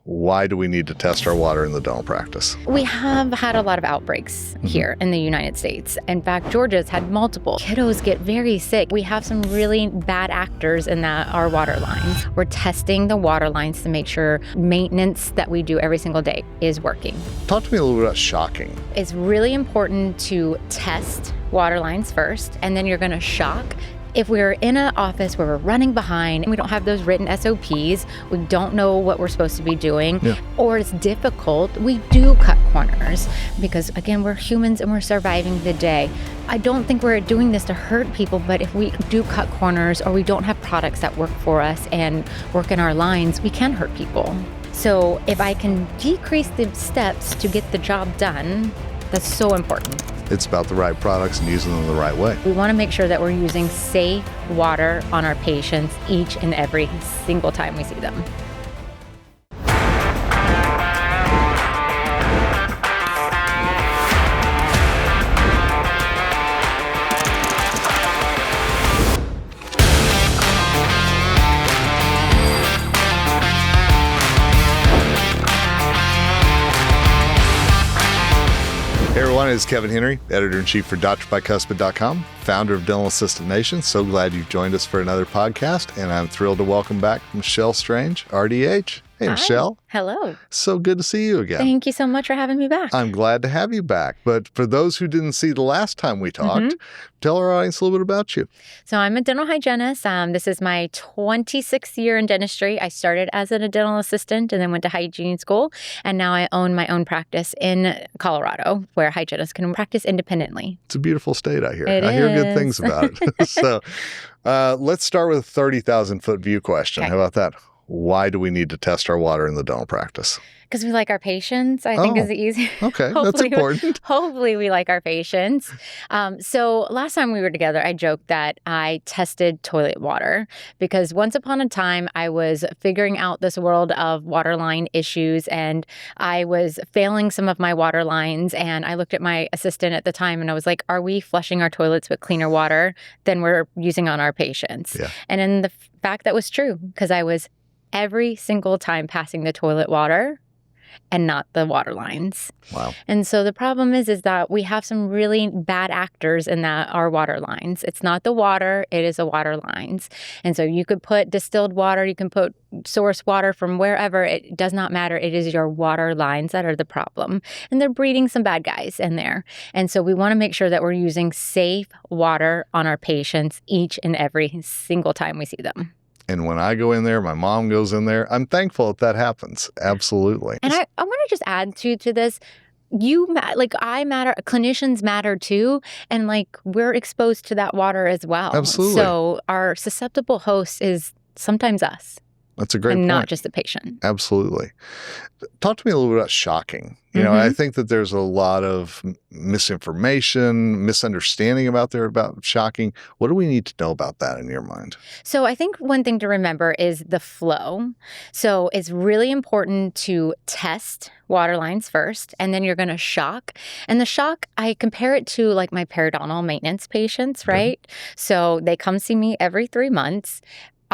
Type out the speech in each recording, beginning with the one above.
why do we need to test our water in the dental practice? We have had a lot of outbreaks here in the United States. In fact, Georgia's had multiple. Kiddos get very sick. We have some really bad actors in that our water lines. We're testing the water lines to make sure maintenance that we do every single day is working. Talk to me a little bit about shocking. It's really important to test water lines first, and then you're going to shock. If we're in an office where we're running behind and we don't have those written SOPs, we don't know what we're supposed to be doing, or it's difficult, we do cut corners because, again, we're humans and we're surviving the day. I don't think we're doing this to hurt people, but if we do cut corners or we don't have products that work for us and work in our lines, we can hurt people. So if I can decrease the steps to get the job done, that's so important. It's about the right products and using them the right way. We want to make sure that we're using safe water on our patients each and every single time we see them. Hey everyone, it's Kevin Henry, Editor-in-Chief for DrBicuspid.com, founder of Dental Assistant Nation. So glad you've joined us for another podcast, and I'm thrilled to welcome back Michelle Strange, RDH. Hey, Hi. Michelle. Hello. So good to see you again. Thank you so much for having me back. I'm glad to have you back. But for those who didn't see the last time we talked, tell our audience a little bit about you. So I'm a dental hygienist. This is my 26th year in dentistry. I started as a dental assistant and then went to hygiene school. And now I own my own practice in Colorado where hygienists can practice independently. It's a beautiful state out here. It I hear good is. things about it. So let's start with a 30,000-foot view question. Okay. How about that? Why do we need to test our water in the dental practice? Because we like our patients, I think is the easy. Okay, that's important. Hopefully we like our patients. So last time we were together, I joked that I tested toilet water because once upon a time I was figuring out this world of waterline issues and I was failing some of my water lines. And I looked at my assistant at the time and I was like, are we flushing our toilets with cleaner water than we're using on our patients? Yeah. And in the fact that was true because I was every single time passing the toilet water and not the water lines. Wow. And so the problem is that we have some really bad actors in that our water lines. It's not the water, it is the water lines. And so you could put distilled water, you can put source water from wherever, it does not matter. It is your water lines that are the problem. And they're breeding some bad guys in there. And so we want to make sure that we're using safe water on our patients each and every single time we see them. And when I go in there, my mom goes in there. I'm thankful that happens. Absolutely. And I want to just add to this. I matter, clinicians matter too. And we're exposed to that water as well. Absolutely. So our susceptible host is sometimes us. That's a great and point. not just the patient. Absolutely. Talk to me a little bit about shocking. You know, I think that there's a lot of misinformation, misunderstanding about shocking. What do we need to know about that in your mind? So I think one thing to remember is the flow. So it's really important to test water lines first, and then you're going to shock. And the shock, I compare it to my periodontal maintenance patients, right? So they come see me every 3 months.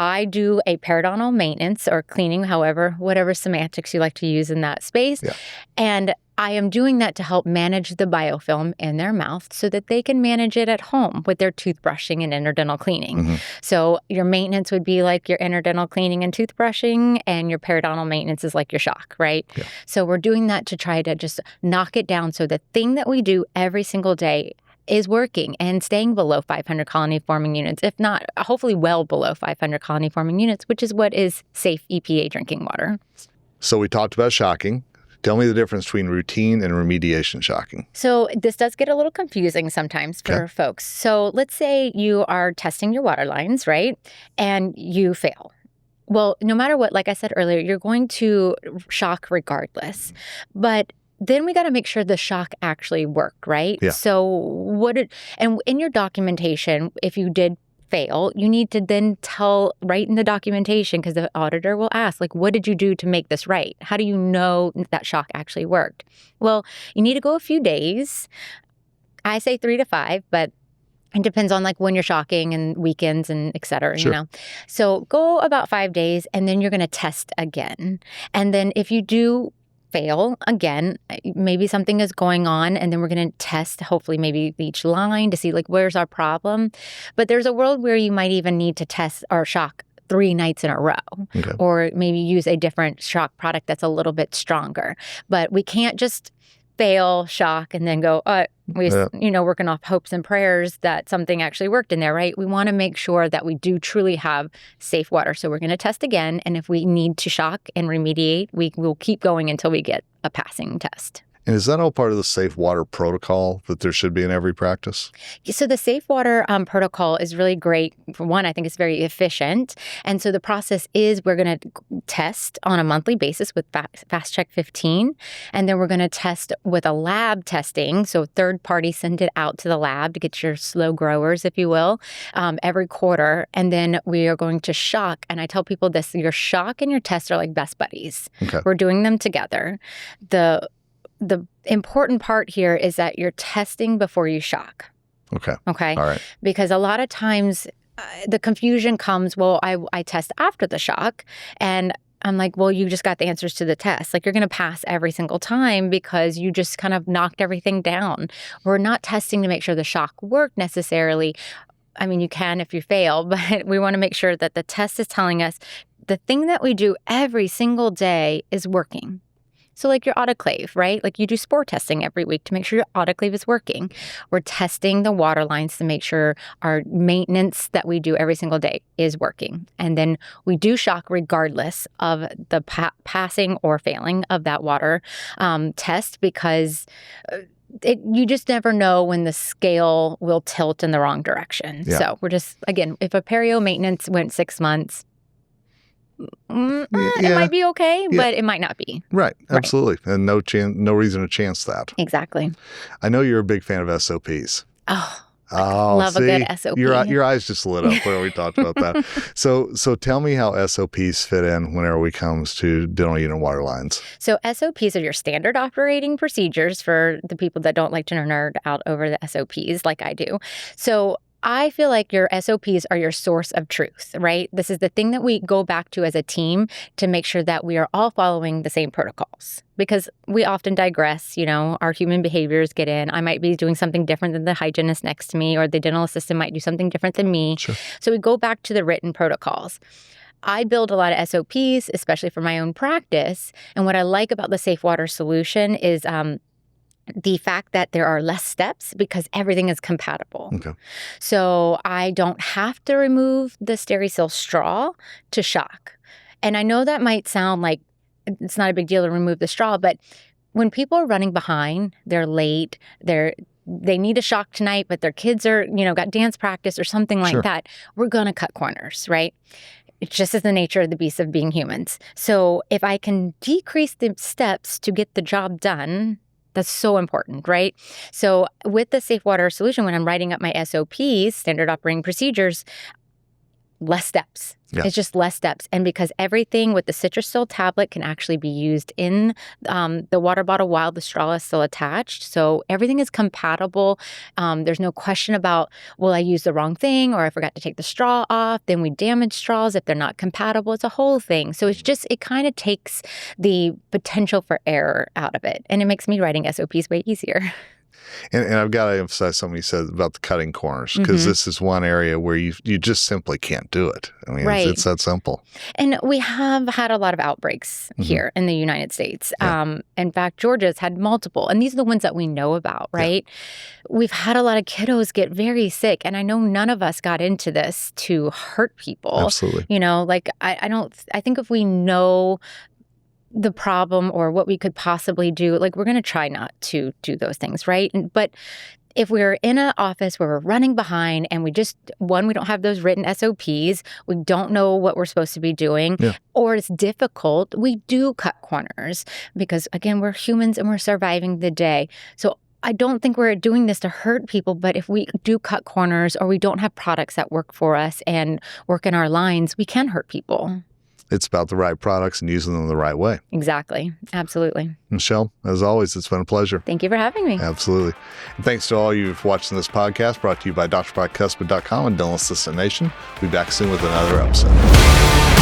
I do a periodontal maintenance or cleaning, whatever semantics you like to use in that space. Yeah. And I am doing that to help manage the biofilm in their mouth so that they can manage it at home with their toothbrushing and interdental cleaning. So your maintenance would be like your interdental cleaning and toothbrushing, and your periodontal maintenance is like your shock, right? Yeah. So we're doing that to try to just knock it down so the thing that we do every single day is working and staying below 500 colony forming units, if not, hopefully well below 500 colony forming units, which is what is safe EPA drinking water. So we talked about shocking. Tell me the difference between routine and remediation shocking. So this does get a little confusing sometimes for folks. So let's say you are testing your water lines, right? And you fail. Well, no matter what, like I said earlier, you're going to shock regardless. But then we got to make sure the shock actually worked, right? Yeah. So and in your documentation, if you did fail, you need to then write in the documentation, because the auditor will ask, what did you do to make this right? How do you know that shock actually worked? Well, you need to go a few days. I say 3 to 5, but It depends on like when you're shocking and weekends and et cetera, Sure. So go about 5 days and then you're going to test again. And then if you do fail again, maybe something is going on, and then we're going to test hopefully maybe each line to see like where's our problem. But there's a world where you might even need to test or shock 3 nights in a row, Okay. or maybe use a different shock product that's a little bit stronger. But we can't just fail, shock, and then go, working off hopes and prayers that something actually worked in there, right? We want to make sure that we do truly have safe water. So we're going to test again. And if we need to shock and remediate, we will keep going until we get a passing test. And is that all part of the safe water protocol that there should be in every practice? So the safe water protocol is really great. For one, I think it's very efficient. And so the process is we're going to test on a monthly basis with Fast Check 15. And then we're going to test with a lab testing. So third party send it out to the lab to get your slow growers, if you will, every quarter. And then we are going to shock. And I tell people this, your shock and your test are like best buddies. Okay. We're doing them together. The important part here is that you're testing before you shock. Okay. Okay. All right. Because a lot of times the confusion comes, well, I test after the shock, and I'm like, well, you just got the answers to the test. Like, you're going to pass every single time because you just kind of knocked everything down. We're not testing to make sure the shock worked necessarily. I mean, you can if you fail, but we want to make sure that the test is telling us the thing that we do every single day is working. So like your autoclave, right? Like you do spore testing every week to make sure your autoclave is working. We're testing the water lines to make sure our maintenance that we do every single day is working. And then we do shock regardless of the passing or failing of that water test, because you just never know when the scale will tilt in the wrong direction. Yeah. So we're just, again, if a perio maintenance went 6 months, it might be okay, but it might not be. Right. Absolutely. And no reason to chance that. Exactly. I know you're a big fan of SOPs. Love a good SOP. Your eyes just lit up when we talked about that. So tell me how SOPs fit in whenever we comes to dental unit water lines. So SOPs are your standard operating procedures for the people that don't like to nerd out over the SOPs like I do. So I feel like your SOPs are your source of truth, right? This is the thing that we go back to as a team to make sure that we are all following the same protocols, because we often digress. Our human behaviors get in. I might be doing something different than the hygienist next to me, or the dental assistant might do something different than me. Sure. So we go back to the written protocols. I build a lot of SOPs, especially for my own practice. And what I like about the Safe Water solution is the fact that there are less steps because everything is compatible. Okay. So I don't have to remove the Steri-Seal straw to shock. And I know that might sound like it's not a big deal to remove the straw, but when people are running behind, they're late, they need a shock tonight, but their kids are, got dance practice or something like that, we're going to cut corners, right? It's just as the nature of the beast of being humans. So if I can decrease the steps to get the job done, that's so important, right? So with the Safe Water solution, when I'm writing up my SOPs, standard operating procedures, less steps. Yeah. It's just less steps. And because everything with the Citrus-Sil tablet can actually be used in the water bottle while the straw is still attached. So everything is compatible. There's no question about, well, I used the wrong thing, or I forgot to take the straw off. Then we damage straws if they're not compatible. It's a whole thing. So it kind of takes the potential for error out of it. And it makes me writing SOPs way easier. And I've got to emphasize something you said about the cutting corners, because this is one area where you just simply can't do it. I mean, it's that simple. And we have had a lot of outbreaks here in the United States. Yeah. In fact, Georgia's had multiple, and these are the ones that we know about, right? Yeah. We've had a lot of kiddos get very sick, and I know none of us got into this to hurt people. Absolutely. I think if we know the problem or what we could possibly do, we're going to try not to do those things, right? But if we're in an office where we're running behind and we don't have those written SOPs, we don't know what we're supposed to be doing, or it's difficult, we do cut corners because, again, we're humans and we're surviving the day. So I don't think we're doing this to hurt people, but if we do cut corners or we don't have products that work for us and work in our lines, we can hurt people. It's about the right products and using them the right way. Exactly. Absolutely. Michelle, as always, it's been a pleasure. Thank you for having me. Absolutely. And thanks to all you for watching this podcast, brought to you by drbicuspid.com and Dental Assistant Nation. We'll be back soon with another episode.